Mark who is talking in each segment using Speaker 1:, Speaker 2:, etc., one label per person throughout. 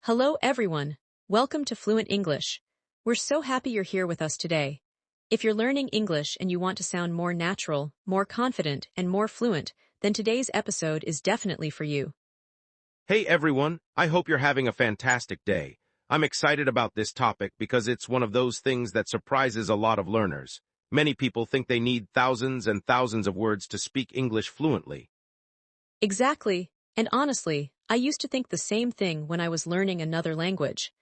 Speaker 1: Hello everyone. Welcome to Fluent English. We're so happy you're here with us today. If you're learning English and you want to sound more natural, more confident, and more fluent, then today's episode is definitely for you.
Speaker 2: Hey everyone, I hope you're having a fantastic day. I'm excited about this topic because it's one of those things that surprises a lot of learners. Many people think they need thousands and thousands of words to speak English fluently.
Speaker 1: Exactly. And honestly, I used to think the same thing when I was learning another language.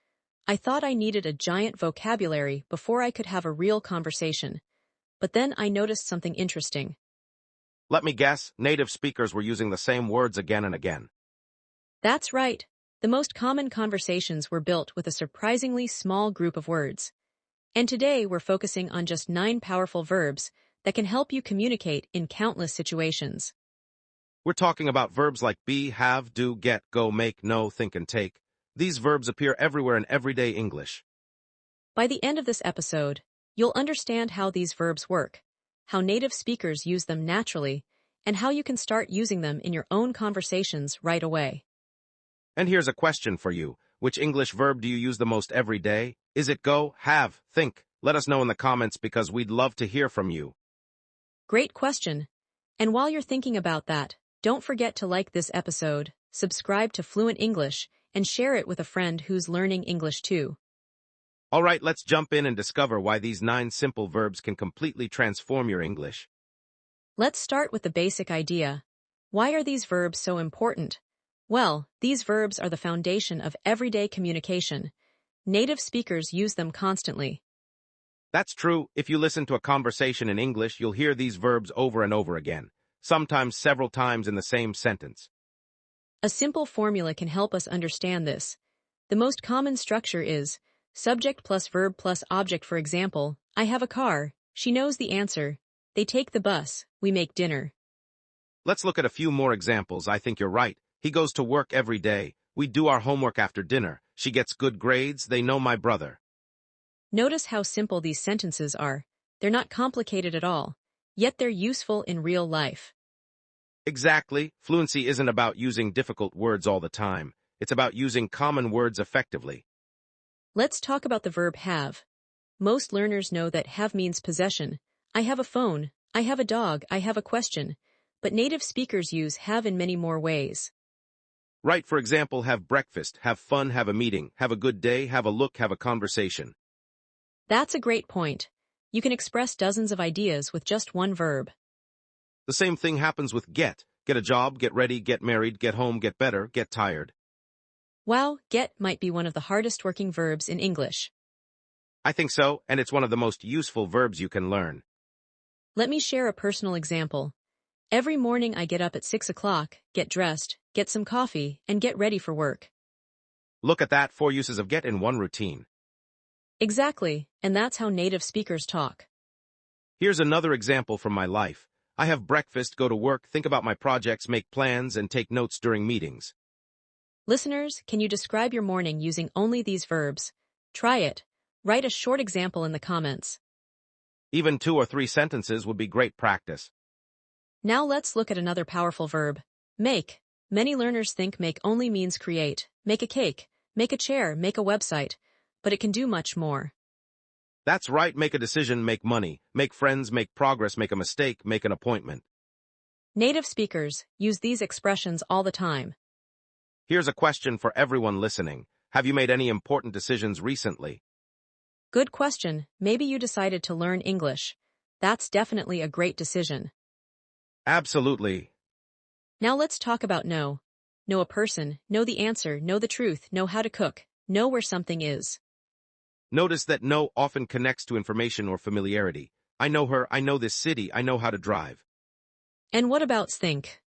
Speaker 1: I thought I needed a giant vocabulary before I could have a real conversation. But then I noticed something interesting.
Speaker 2: Let me guess, native speakers were using the same words again and again.
Speaker 1: That's right. The most common conversations were built with a surprisingly small group of words. And today we're focusing on just 9 powerful verbs that can help you communicate in countless situations.
Speaker 2: We're talking about verbs like be, have, do, get, go, make, know, think, and take. These verbs appear everywhere in everyday English.
Speaker 1: By the end of this episode, you'll understand how these verbs work, how native speakers use them naturally, and how you can start using them in your own conversations right away.
Speaker 2: And here's a question for you. Which English verb do you use the most every day? Is it go, have, think? Let us know in the comments because we'd love to hear from you.
Speaker 1: Great question. And while you're thinking about that, don't forget to like this episode, subscribe to Fluent English, and share it with a friend who's learning English too.
Speaker 2: All right, let's jump in and discover why these 9 simple verbs can completely transform your English.
Speaker 1: Let's start with the basic idea. Why are these verbs so important? Well, these verbs are the foundation of everyday communication. Native speakers use them constantly.
Speaker 2: That's true. If you listen to a conversation in English, you'll hear these verbs over and over again, sometimes several times in the same sentence.
Speaker 1: A simple formula can help us understand this. The most common structure is subject plus verb plus object. For example, I have a car, she knows the answer, they take the bus, we make dinner.
Speaker 2: Let's look at a few more examples. I think you're right. He goes to work every day. We do our homework after dinner. She gets good grades. They know my brother.
Speaker 1: Notice how simple these sentences are. They're not complicated at all, yet they're useful in real life.
Speaker 2: Exactly. Fluency isn't about using difficult words all the time. It's about using common words effectively.
Speaker 1: Let's talk about the verb have. Most learners know that have means possession. I have a phone, I have a dog, I have a question. But native speakers use have in many more ways.
Speaker 2: Right, for example, have breakfast, have fun, have a meeting, have a good day, have a look, have a conversation.
Speaker 1: That's a great point. You can express dozens of ideas with just one verb.
Speaker 2: The same thing happens with get. Get a job, get ready, get married, get home, get better, get tired.
Speaker 1: Wow, get might be one of the hardest working verbs in English.
Speaker 2: I think so, and it's one of the most useful verbs you can learn.
Speaker 1: Let me share a personal example. Every morning I get up at 6 o'clock, get dressed, get some coffee, and get ready for work.
Speaker 2: Look at that, 4 uses of get in one routine.
Speaker 1: Exactly, and that's how native speakers talk.
Speaker 2: Here's another example from my life. I have breakfast, go to work, think about my projects, make plans, and take notes during meetings.
Speaker 1: Listeners, can you describe your morning using only these verbs? Try it. Write a short example in the comments.
Speaker 2: Even 2 or 3 sentences would be great practice.
Speaker 1: Now let's look at another powerful verb. Make. Many learners think make only means create, make a cake, make a chair, make a website, but it can do much more.
Speaker 2: That's right, make a decision, make money, make friends, make progress, make a mistake, make an appointment.
Speaker 1: Native speakers use these expressions all the time.
Speaker 2: Here's a question for everyone listening. Have you made any important decisions recently?
Speaker 1: Good question. Maybe you decided to learn English. That's definitely a great decision.
Speaker 2: Absolutely.
Speaker 1: Now let's talk about know. Know a person, know the answer, know the truth, know how to cook, know where something is.
Speaker 2: Notice that know often connects to information or familiarity. I know her, I know this city, I know how to drive.
Speaker 1: And what about think?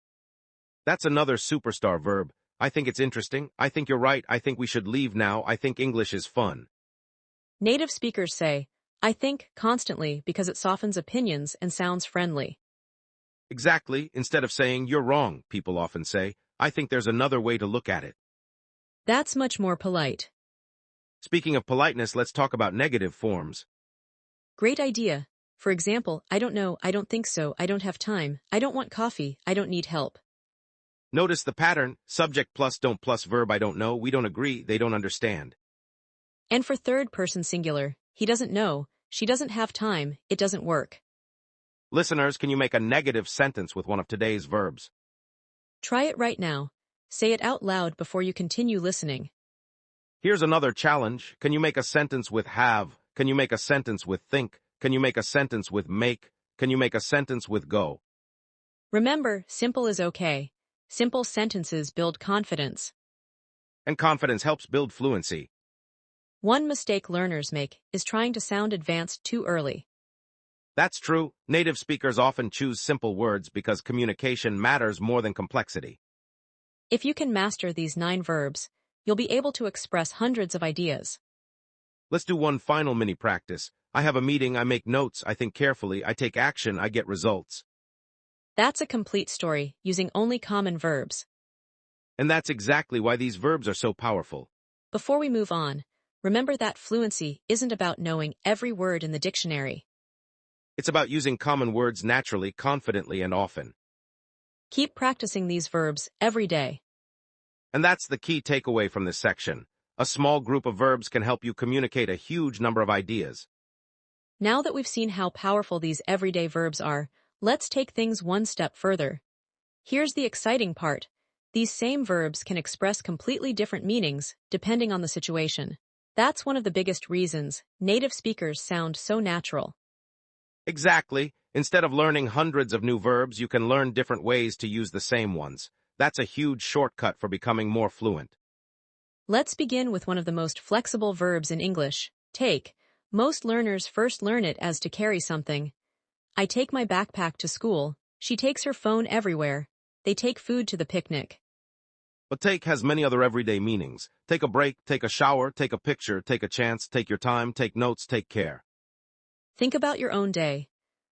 Speaker 2: That's another superstar verb. I think it's interesting, I think you're right, I think we should leave now, I think English is fun.
Speaker 1: Native speakers say, I think, constantly because it softens opinions and sounds friendly.
Speaker 2: Exactly, instead of saying you're wrong, people often say, I think there's another way to look at it.
Speaker 1: That's much more polite.
Speaker 2: Speaking of politeness, let's talk about negative forms.
Speaker 1: Great idea. For example, I don't know, I don't think so, I don't have time, I don't want coffee, I don't need help.
Speaker 2: Notice the pattern: subject plus don't plus verb. I don't know, we don't agree, they don't understand.
Speaker 1: And for third person singular, he doesn't know, she doesn't have time, it doesn't work.
Speaker 2: Listeners, can you make a negative sentence with one of today's verbs?
Speaker 1: Try it right now. Say it out loud before you continue listening.
Speaker 2: Here's another challenge. Can you make a sentence with have? Can you make a sentence with think? Can you make a sentence with make? Can you make a sentence with go?
Speaker 1: Remember, simple is okay. Simple sentences build confidence.
Speaker 2: And confidence helps build fluency.
Speaker 1: One mistake learners make is trying to sound advanced too early.
Speaker 2: That's true. Native speakers often choose simple words because communication matters more than complexity.
Speaker 1: If you can master these 9 verbs, you'll be able to express hundreds of ideas.
Speaker 2: Let's do one final mini practice. I have a meeting, I make notes, I think carefully, I take action, I get results.
Speaker 1: That's a complete story, using only common verbs.
Speaker 2: And that's exactly why these verbs are so powerful.
Speaker 1: Before we move on, remember that fluency isn't about knowing every word in the dictionary.
Speaker 2: It's about using common words naturally, confidently, and often.
Speaker 1: Keep practicing these verbs every day.
Speaker 2: And that's the key takeaway from this section. A small group of verbs can help you communicate a huge number of ideas.
Speaker 1: Now that we've seen how powerful these everyday verbs are, let's take things one step further. Here's the exciting part. These same verbs can express completely different meanings, depending on the situation. That's one of the biggest reasons native speakers sound so natural.
Speaker 2: Exactly. Instead of learning hundreds of new verbs, you can learn different ways to use the same ones. That's a huge shortcut for becoming more fluent.
Speaker 1: Let's begin with one of the most flexible verbs in English, take. Most learners first learn it as to carry something. I take my backpack to school. She takes her phone everywhere. They take food to the picnic.
Speaker 2: But take has many other everyday meanings. Take a break, take a shower, take a picture, take a chance, take your time, take notes, take care.
Speaker 1: Think about your own day.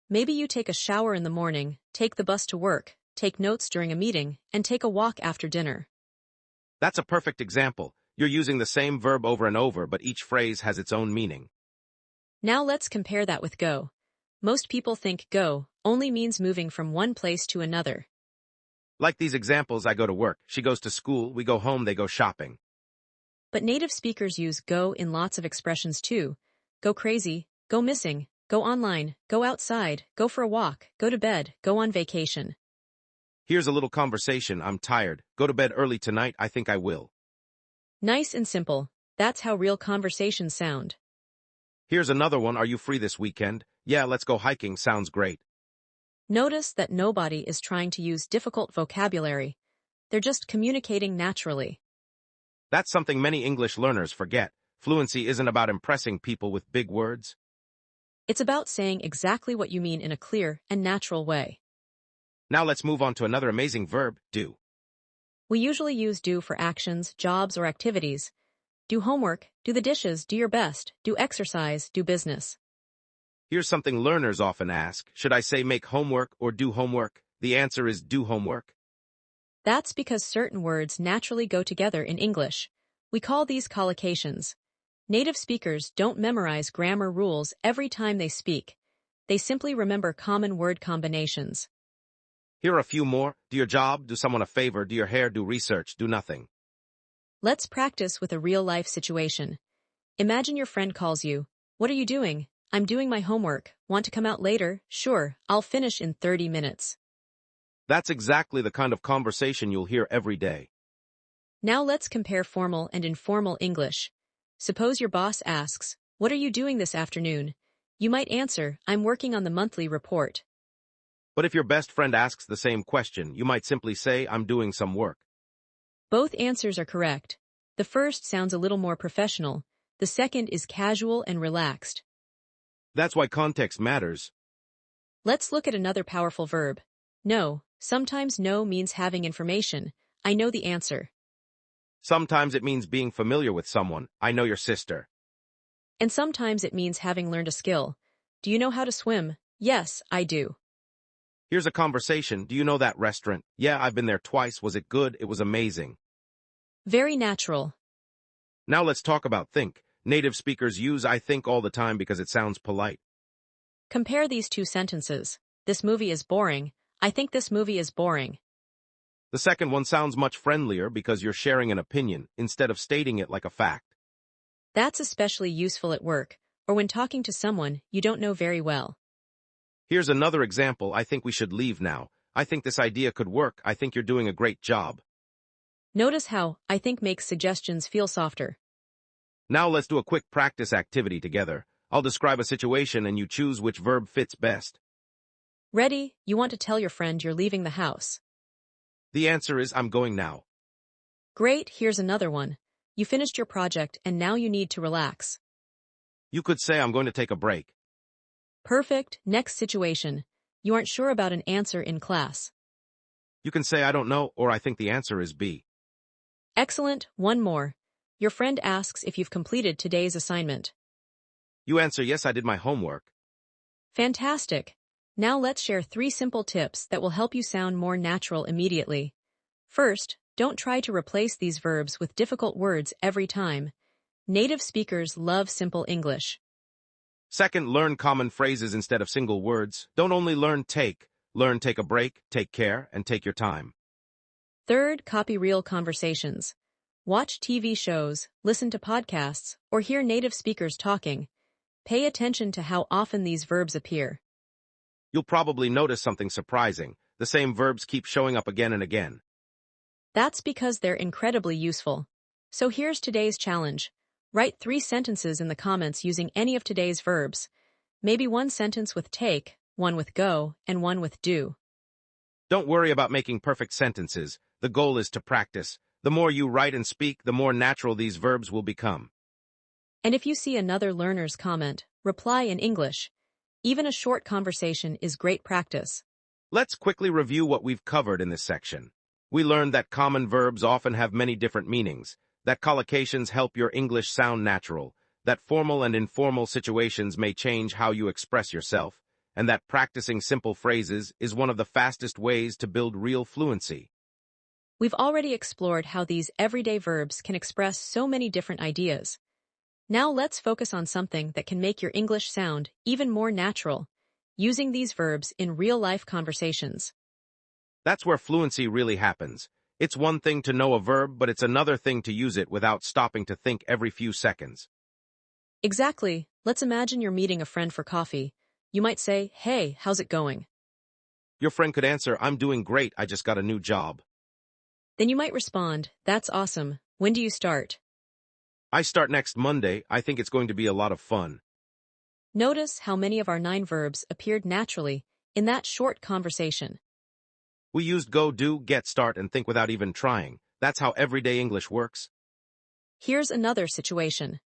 Speaker 1: Maybe you take a shower in the morning, take the bus to work, take notes during a meeting, and take a walk after dinner.
Speaker 2: That's a perfect example. You're using the same verb over and over, but each phrase has its own meaning.
Speaker 1: Now let's compare that with go. Most people think go only means moving from one place to another.
Speaker 2: Like these examples, I go to work, she goes to school, we go home, they go shopping.
Speaker 1: But native speakers use go in lots of expressions too. Go crazy, go missing, go online, go outside, go for a walk, go to bed, go on vacation.
Speaker 2: Here's a little conversation. I'm tired. Go to bed early tonight. I think I will.
Speaker 1: Nice and simple. That's how real conversations sound.
Speaker 2: Here's another one. Are you free this weekend? Yeah, let's go hiking. Sounds great.
Speaker 1: Notice that nobody is trying to use difficult vocabulary. They're just communicating naturally.
Speaker 2: That's something many English learners forget. Fluency isn't about impressing people with big words.
Speaker 1: It's about saying exactly what you mean in a clear and natural way.
Speaker 2: Now let's move on to another amazing verb, do.
Speaker 1: We usually use do for actions, jobs, or activities. Do homework, do the dishes, do your best, do exercise, do business.
Speaker 2: Here's something learners often ask. Should I say make homework or do homework? The answer is do homework.
Speaker 1: That's because certain words naturally go together in English. We call these collocations. Native speakers don't memorize grammar rules every time they speak. They simply remember common word combinations.
Speaker 2: Here are a few more. Do your job, do someone a favor, do your hair, do research, do nothing.
Speaker 1: Let's practice with a real-life situation. Imagine your friend calls you. What are you doing? I'm doing my homework. Want to come out later? Sure, I'll finish in 30 minutes.
Speaker 2: That's exactly the kind of conversation you'll hear every day.
Speaker 1: Now let's compare formal and informal English. Suppose your boss asks, "What are you doing this afternoon?" You might answer, "I'm working on the monthly report."
Speaker 2: But if your best friend asks the same question, you might simply say, I'm doing some work.
Speaker 1: Both answers are correct. The first sounds a little more professional. The second is casual and relaxed.
Speaker 2: That's why context matters.
Speaker 1: Let's look at another powerful verb. Know. Sometimes know means having information. I know the answer.
Speaker 2: Sometimes it means being familiar with someone. I know your sister.
Speaker 1: And sometimes it means having learned a skill. Do you know how to swim? Yes, I do.
Speaker 2: Here's a conversation. Do you know that restaurant? Yeah, I've been there twice. Was it good? It was amazing.
Speaker 1: Very natural.
Speaker 2: Now let's talk about think. Native speakers use I think all the time because it sounds polite.
Speaker 1: Compare these two sentences. This movie is boring. I think this movie is boring.
Speaker 2: The second one sounds much friendlier because you're sharing an opinion instead of stating it like a fact.
Speaker 1: That's especially useful at work, or when talking to someone you don't know very well.
Speaker 2: Here's another example. I think we should leave now. I think this idea could work. I think you're doing a great job.
Speaker 1: Notice how I think makes suggestions feel softer.
Speaker 2: Now let's do a quick practice activity together. I'll describe a situation and you choose which verb fits best.
Speaker 1: Ready? You want to tell your friend you're leaving the house.
Speaker 2: The answer is I'm going now.
Speaker 1: Great, here's another one. You finished your project and now you need to relax.
Speaker 2: You could say I'm going to take a break.
Speaker 1: Perfect, next situation. You aren't sure about an answer in class.
Speaker 2: You can say I don't know or I think the answer is B.
Speaker 1: Excellent, one more. Your friend asks if you've completed today's assignment.
Speaker 2: You answer yes, I did my homework.
Speaker 1: Fantastic. Now let's share 3 simple tips that will help you sound more natural immediately. First, don't try to replace these verbs with difficult words every time. Native speakers love simple English.
Speaker 2: Second, learn common phrases instead of single words. Don't only learn take. Learn take a break, take care, and take your time.
Speaker 1: Third, copy real conversations. Watch TV shows, listen to podcasts, or hear native speakers talking. Pay attention to how often these verbs appear.
Speaker 2: You'll probably notice something surprising. The same verbs keep showing up again and again.
Speaker 1: That's because they're incredibly useful. So here's today's challenge. Write 3 sentences in the comments using any of today's verbs. Maybe 1 sentence with take, 1 with go, and 1 with do.
Speaker 2: Don't worry about making perfect sentences. The goal is to practice. The more you write and speak, the more natural these verbs will become.
Speaker 1: And if you see another learner's comment, reply in English. Even a short conversation is great practice.
Speaker 2: Let's quickly review what we've covered in this section. We learned that common verbs often have many different meanings, that collocations help your English sound natural, that formal and informal situations may change how you express yourself, and that practicing simple phrases is one of the fastest ways to build real fluency.
Speaker 1: We've already explored how these everyday verbs can express so many different ideas. Now let's focus on something that can make your English sound even more natural, using these verbs in real-life conversations.
Speaker 2: That's where fluency really happens. It's one thing to know a verb, but it's another thing to use it without stopping to think every few seconds.
Speaker 1: Exactly. Let's imagine you're meeting a friend for coffee. You might say, "Hey, how's it going?"
Speaker 2: Your friend could answer, I'm doing great, I just got a new job.
Speaker 1: Then you might respond, "That's awesome. When do you start?"
Speaker 2: I start next Monday, I think it's going to be a lot of fun.
Speaker 1: Notice how many of our 9 verbs appeared naturally in that short conversation.
Speaker 2: We used go, do, get, start, and think without even trying. That's how everyday English works.
Speaker 1: Here's another situation.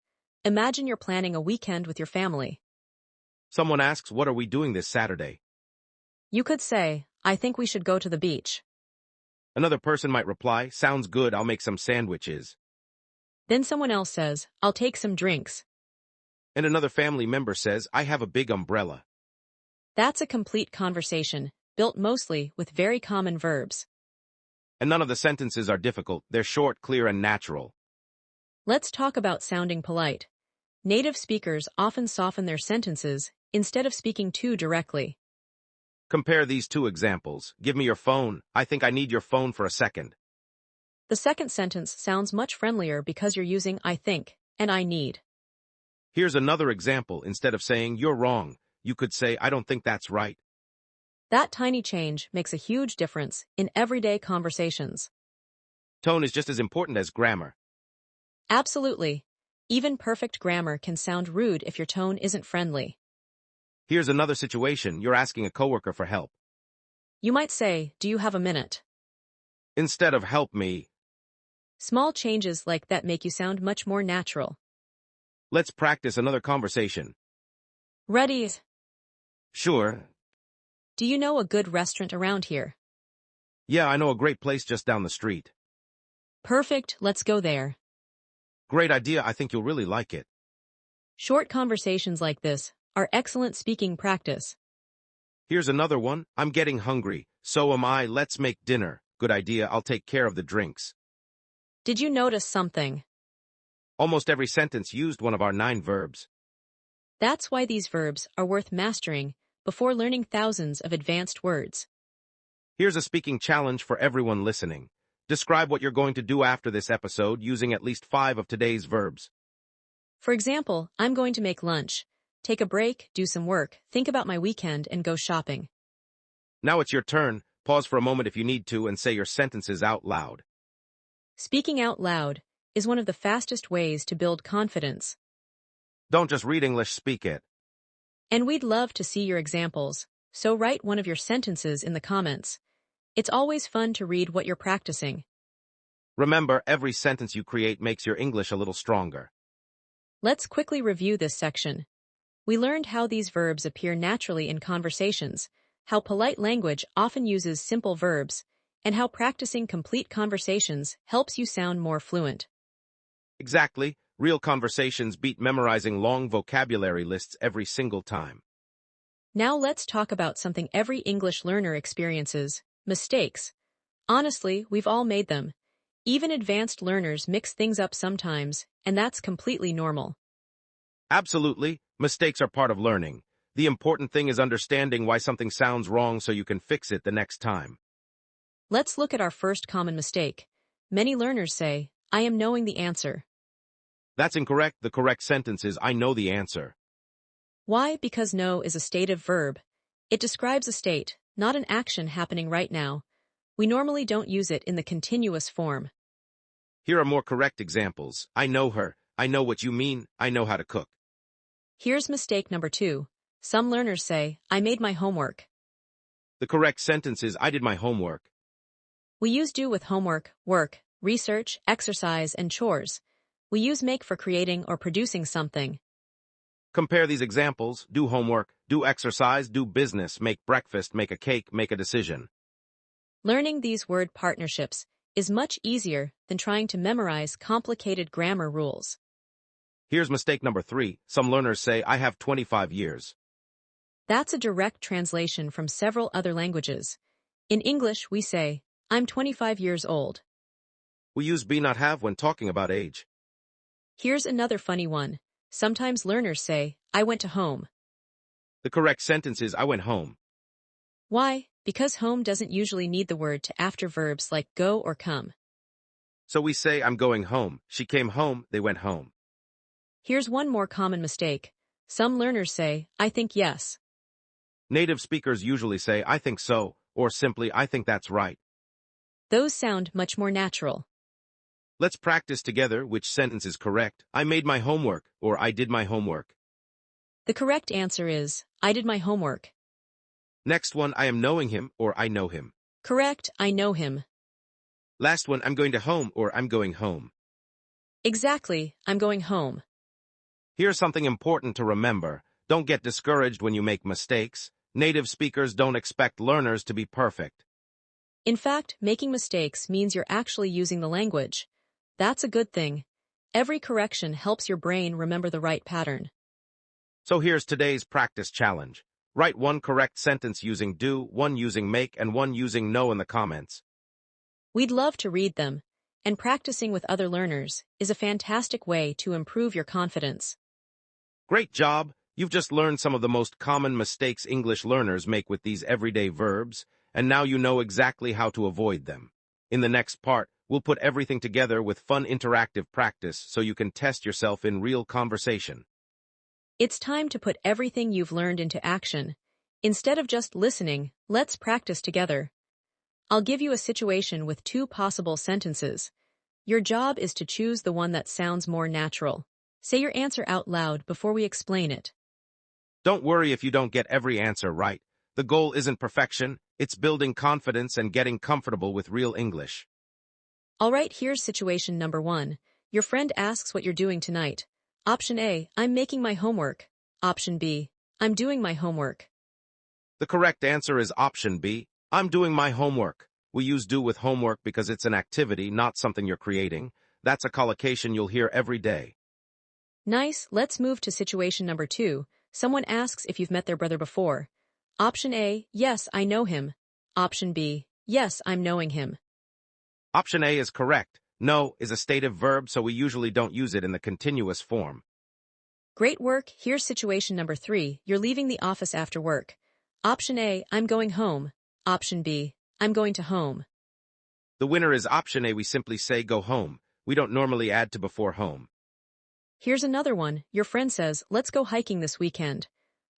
Speaker 1: Imagine you're planning a weekend with your family.
Speaker 2: Someone asks, what are we doing this Saturday?
Speaker 1: You could say, "I think we should go to the beach."
Speaker 2: Another person might reply, sounds good, I'll make some sandwiches.
Speaker 1: Then someone else says, "I'll take some drinks."
Speaker 2: And another family member says, I have a big umbrella.
Speaker 1: That's a complete conversation, built mostly with very common verbs.
Speaker 2: And none of the sentences are difficult, they're short, clear, and natural.
Speaker 1: Let's talk about sounding polite. Native speakers often soften their sentences instead of speaking too directly.
Speaker 2: Compare these 2 examples. Give me your phone. I think I need your phone for a second.
Speaker 1: The second sentence sounds much friendlier because you're using "I think" and "I need."
Speaker 2: Here's another example. Instead of saying, you're wrong, you could say, I don't think that's right.
Speaker 1: That tiny change makes a huge difference in everyday conversations.
Speaker 2: Tone is just as important as grammar.
Speaker 1: Absolutely. Even perfect grammar can sound rude if your tone isn't friendly.
Speaker 2: Here's another situation. You're asking a coworker for help.
Speaker 1: You might say, "Do you have a minute?"
Speaker 2: Instead of help me,
Speaker 1: Small changes like that make you sound much more natural.
Speaker 2: let's practice another conversation.
Speaker 1: Ready?
Speaker 2: Sure.
Speaker 1: Do you know a good restaurant around here?
Speaker 2: Yeah, I know a great place just down the street.
Speaker 1: Perfect, let's go there.
Speaker 2: Great idea, I think you'll really like it.
Speaker 1: Short conversations like this are excellent speaking practice.
Speaker 2: Here's another one. I'm getting hungry. So am I. Let's make dinner. Good idea, I'll take care of the drinks.
Speaker 1: Did you notice something?
Speaker 2: Almost every sentence used one of our 9 verbs.
Speaker 1: That's why these verbs are worth mastering before learning thousands of advanced words.
Speaker 2: Here's a speaking challenge for everyone listening. Describe what you're going to do after this episode using at least 5 of today's verbs.
Speaker 1: For example, I'm going to make lunch, take a break, do some work, think about my weekend, and go shopping.
Speaker 2: Now it's your turn. Pause for a moment if you need to and say your sentences out loud.
Speaker 1: Speaking out loud is one of the fastest ways to build confidence.
Speaker 2: Don't just read English, speak it.
Speaker 1: And we'd love to see your examples, so write one of your sentences in the comments. It's always fun to read what you're practicing.
Speaker 2: Remember, every sentence you create makes your English a little stronger.
Speaker 1: Let's quickly review this section. We learned how these verbs appear naturally in conversations, how polite language often uses simple verbs, and how practicing complete conversations helps you sound more fluent.
Speaker 2: Exactly. Real conversations beat memorizing long vocabulary lists every single time.
Speaker 1: Now let's talk about something every English learner experiences: mistakes. Honestly, we've all made them. Even advanced learners mix things up sometimes, and that's completely normal.
Speaker 2: Absolutely. Mistakes are part of learning. The important thing is understanding why something sounds wrong so you can fix it the next time.
Speaker 1: Let's look at our first common mistake. Many learners say, "I am knowing the answer."
Speaker 2: That's incorrect. The correct sentence is, I know the answer.
Speaker 1: Why? Because know is a stative verb. It describes a state, not an action happening right now. We normally don't use it in the continuous form.
Speaker 2: Here are more correct examples. I know her. I know what you mean. I know how to cook.
Speaker 1: Here's mistake number 2. Some learners say, "I made my homework."
Speaker 2: The correct sentence is, I did my homework.
Speaker 1: We use do with homework, work, research, exercise, and chores. We use make for creating or producing something.
Speaker 2: Compare these examples. Do homework, do exercise, do business, make breakfast, make a cake, make a decision.
Speaker 1: Learning these word partnerships is much easier than trying to memorize complicated grammar rules.
Speaker 2: Here's mistake number 3. Some learners say, I have 25 years.
Speaker 1: That's a direct translation from several other languages. In English, we say, "I'm 25 years old."
Speaker 2: We use be not have when talking about age.
Speaker 1: Here's another funny one. Sometimes learners say, "I went to home."
Speaker 2: The correct sentence is, I went home.
Speaker 1: Why? Because home doesn't usually need the word to after verbs like go or come.
Speaker 2: So we say, I'm going home. She came home, they went home.
Speaker 1: Here's one more common mistake. Some learners say, "I think yes."
Speaker 2: Native speakers usually say, I think so, or simply, I think that's right.
Speaker 1: Those sound much more natural.
Speaker 2: Let's practice together which sentence is correct. I made my homework, or I did my homework.
Speaker 1: The correct answer is, "I did my homework."
Speaker 2: Next one, I am knowing him, or I know him.
Speaker 1: Correct, "I know him."
Speaker 2: Last one, I'm going to home, or I'm going home.
Speaker 1: Exactly, "I'm going home."
Speaker 2: Here's something important to remember. Don't get discouraged when you make mistakes. Native speakers don't expect learners to be perfect.
Speaker 1: In fact, making mistakes means you're actually using the language. That's a good thing. Every correction helps your brain remember the right pattern.
Speaker 2: So here's today's practice challenge. Write one correct sentence using do, one using make, and one using know in the comments.
Speaker 1: We'd love to read them, and practicing with other learners is a fantastic way to improve your confidence.
Speaker 2: Great job! You've just learned some of the most common mistakes English learners make with these everyday verbs, and now you know exactly how to avoid them. In the next part, we'll put everything together with fun interactive practice so you can test yourself in real conversation.
Speaker 1: It's time to put everything you've learned into action. Instead of just listening, let's practice together. I'll give you a situation with 2 possible sentences. Your job is to choose the one that sounds more natural. Say your answer out loud before we explain it.
Speaker 2: Don't worry if you don't get every answer right. The goal isn't perfection, it's building confidence and getting comfortable with real English.
Speaker 1: All right, here's situation number 1. Your friend asks what you're doing tonight. Option A, "I'm making my homework." Option B, "I'm doing my homework."
Speaker 2: The correct answer is option B, I'm doing my homework. We use do with homework because it's an activity, not something you're creating. That's a collocation you'll hear every day.
Speaker 1: Nice, let's move to situation number 2. Someone asks if you've met their brother before. Option A, "Yes, I know him." Option B, "Yes, I'm knowing him."
Speaker 2: Option A is correct. Know is a stative verb, so we usually don't use it in the continuous form.
Speaker 1: Great work, here's situation number 3. You're leaving the office after work. Option A, "I'm going home." Option B, I'm going to home.
Speaker 2: The winner is option A. We simply say go home. We don't normally add to before home.
Speaker 1: Here's another one. Your friend says, let's go hiking this weekend.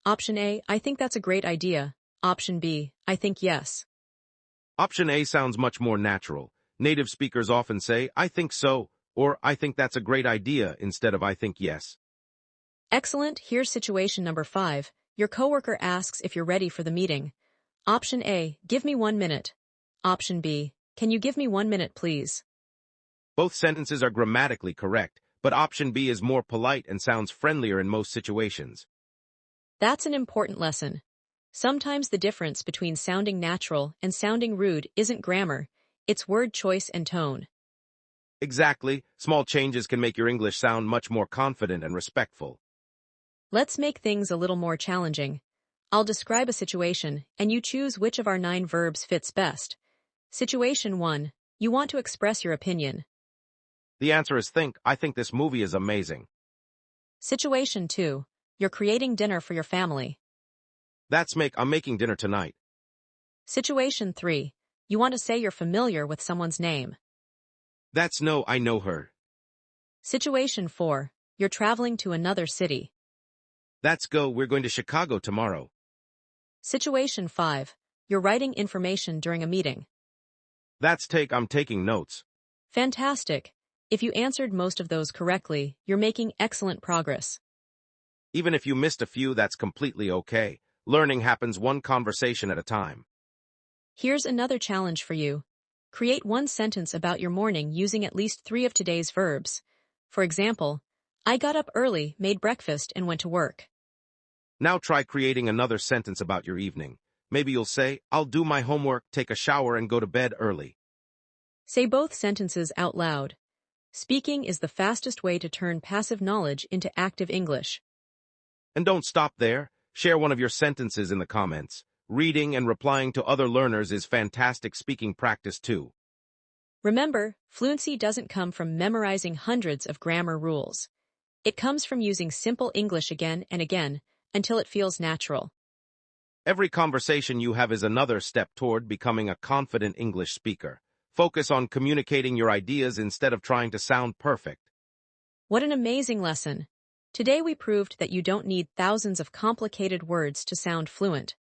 Speaker 1: Option A, I think that's a great idea. Option B, I think yes.
Speaker 2: Option A sounds much more natural. Native speakers often say, I think so, or I think that's a great idea instead of I think yes.
Speaker 1: Excellent. Here's situation number 5. Your coworker asks if you're ready for the meeting. Option A, give me 1 minute. Option B, can you give me 1 minute, please?
Speaker 2: Both sentences are grammatically correct, but option B is more polite and sounds friendlier in most situations.
Speaker 1: That's an important lesson. Sometimes the difference between sounding natural and sounding rude isn't grammar, it's word choice and tone.
Speaker 2: Exactly, small changes can make your English sound much more confident and respectful.
Speaker 1: Let's make things a little more challenging. I'll describe a situation, and you choose which of our 9 verbs fits best. Situation 1. You want to express your opinion.
Speaker 2: The answer is think. I think this movie is amazing.
Speaker 1: Situation 2. You're creating dinner for your family.
Speaker 2: I'm making dinner tonight.
Speaker 1: Situation 3. You want to say you're familiar with someone's name.
Speaker 2: No, I know her.
Speaker 1: Situation 4. You're traveling to another city.
Speaker 2: Go, we're going to Chicago tomorrow.
Speaker 1: Situation 5. You're writing information during a meeting.
Speaker 2: I'm taking notes.
Speaker 1: Fantastic. If you answered most of those correctly, you're making excellent progress.
Speaker 2: Even if you missed a few, that's completely okay. Learning happens one conversation at a time.
Speaker 1: Here's another challenge for you. Create one sentence about your morning using at least 3 of today's verbs. For example, I got up early, made breakfast, and went to work.
Speaker 2: Now try creating another sentence about your evening. Maybe you'll say, I'll do my homework, take a shower, and go to bed early.
Speaker 1: Say both sentences out loud. Speaking is the fastest way to turn passive knowledge into active English.
Speaker 2: And don't stop there. Share one of your sentences in the comments. Reading and replying to other learners is fantastic speaking practice too.
Speaker 1: Remember, fluency doesn't come from memorizing hundreds of grammar rules. It comes from using simple English again and again until it feels natural.
Speaker 2: Every conversation you have is another step toward becoming a confident English speaker. Focus on communicating your ideas instead of trying to sound perfect.
Speaker 1: What an amazing lesson! Today we proved that you don't need thousands of complicated words to sound fluent.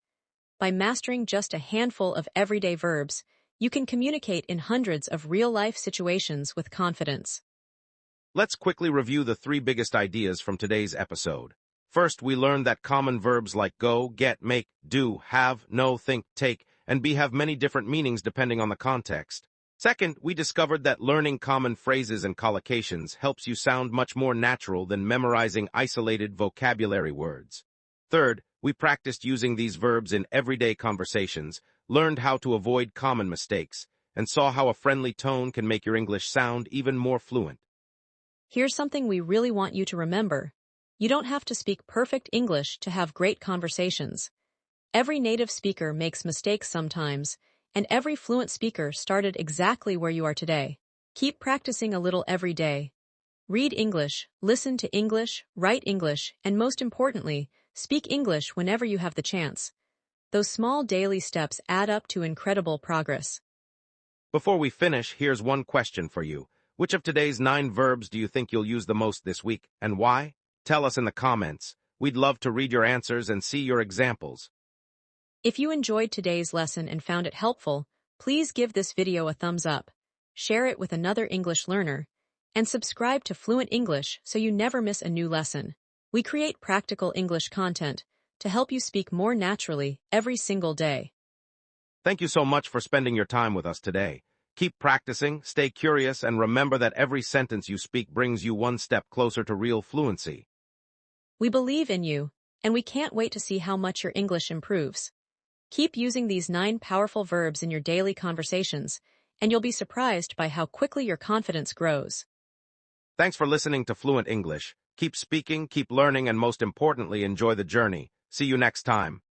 Speaker 1: By mastering just a handful of everyday verbs, you can communicate in hundreds of real-life situations with confidence.
Speaker 2: Let's quickly review the 3 biggest ideas from today's episode. First, we learned that common verbs like go, get, make, do, have, know, think, take, and be have many different meanings depending on the context. Second, we discovered that learning common phrases and collocations helps you sound much more natural than memorizing isolated vocabulary words. Third, we practiced using these verbs in everyday conversations, learned how to avoid common mistakes, and saw how a friendly tone can make your English sound even more fluent.
Speaker 1: Here's something we really want you to remember. You don't have to speak perfect English to have great conversations. Every native speaker makes mistakes sometimes, and every fluent speaker started exactly where you are today. Keep practicing a little every day. Read English, listen to English, write English, and most importantly, speak English whenever you have the chance. Those small daily steps add up to incredible progress.
Speaker 2: Before we finish, here's one question for you. Which of today's 9 verbs do you think you'll use the most this week, and why? Tell us in the comments. We'd love to read your answers and see your examples.
Speaker 1: If you enjoyed today's lesson and found it helpful, please give this video a thumbs up, share it with another English learner, and subscribe to Fluent English so you never miss a new lesson. We create practical English content to help you speak more naturally every single day.
Speaker 2: Thank you so much for spending your time with us today. Keep practicing, stay curious, and remember that every sentence you speak brings you one step closer to real fluency.
Speaker 1: We believe in you, and we can't wait to see how much your English improves. Keep using these 9 powerful verbs in your daily conversations, and you'll be surprised by how quickly your confidence grows.
Speaker 2: Thanks for listening to Fluent English. Keep speaking, keep learning, and most importantly, enjoy the journey. See you next time.